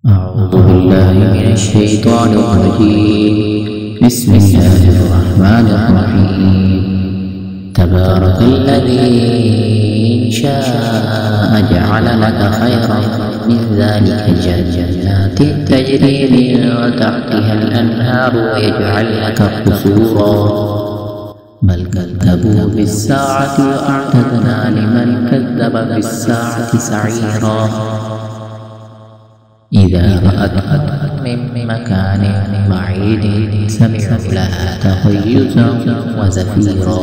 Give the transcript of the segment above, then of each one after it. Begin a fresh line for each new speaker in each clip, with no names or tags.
أعوذ بالله من الشيطان الرجيم. بسم الله الرحمن الرحيم. تبارك الذي إن شاء جعل لك خيرا من ذلك جنات تجري من تحتها الأنهار ويجعل لك قصورا بل كذبوا بالساعة وأعتدنا لمن كذب بالساعة سعيرا إذا رأتهم من مكان بعيد سمعوا لها تغيظا وزفيرا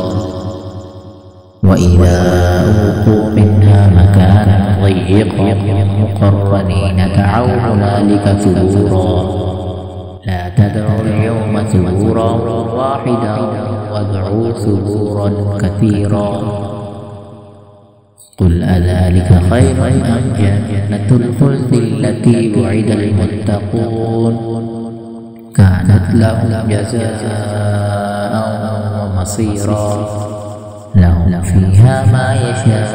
وإذا ألقوا منها مكانا ضيقا مقرنين دعوا هنالك ثبورا لا تدعوا اليوم ثبورا واحدا وادعوا ثبورا كثيرا قل أذلك خير أم جنة الخلد التي وعد المتقون كانت لهم جزاء ومصيرا لهم فيها ما يشاءون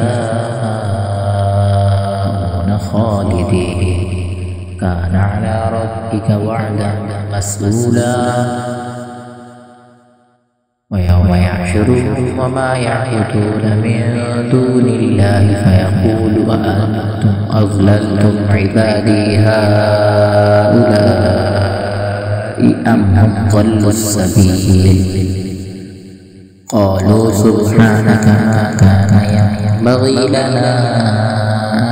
خالدين كان على ربك وعدا مسئولا ويوم يحشرهم وما يعبدون من دون الله فيقول أأنتم أضللتم عبادي هؤلاء أم هم ضلوا السبيل قالوا سبحانك ما كان ينبغي لنا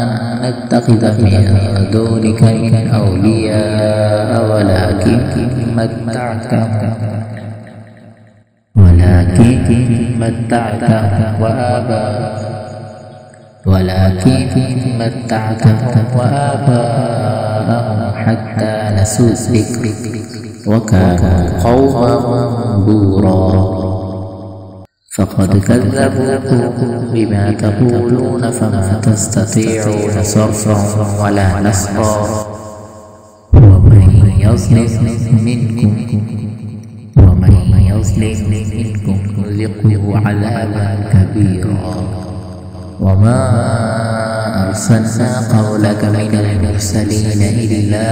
أن نتخذ من دونك من أولياء ولكن متعتهم وآباءهم حتى نسوا الذكر وكانوا قوما بورا فقد كذبوكم بما تقولون فما تستطيعون صرفا ولا نصرا ومن يظلم منكم نذقه عذابا كبيرا وما أرسلنا قولك من المرسلين إلا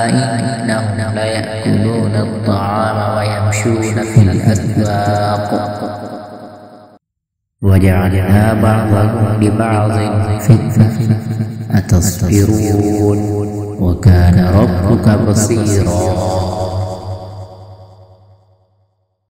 إنهم ليأكلون الطعام ويمشون في الأسواق وجعلنا بعضهم لبعض فتنة أتصبرون وكان ربك بصيرا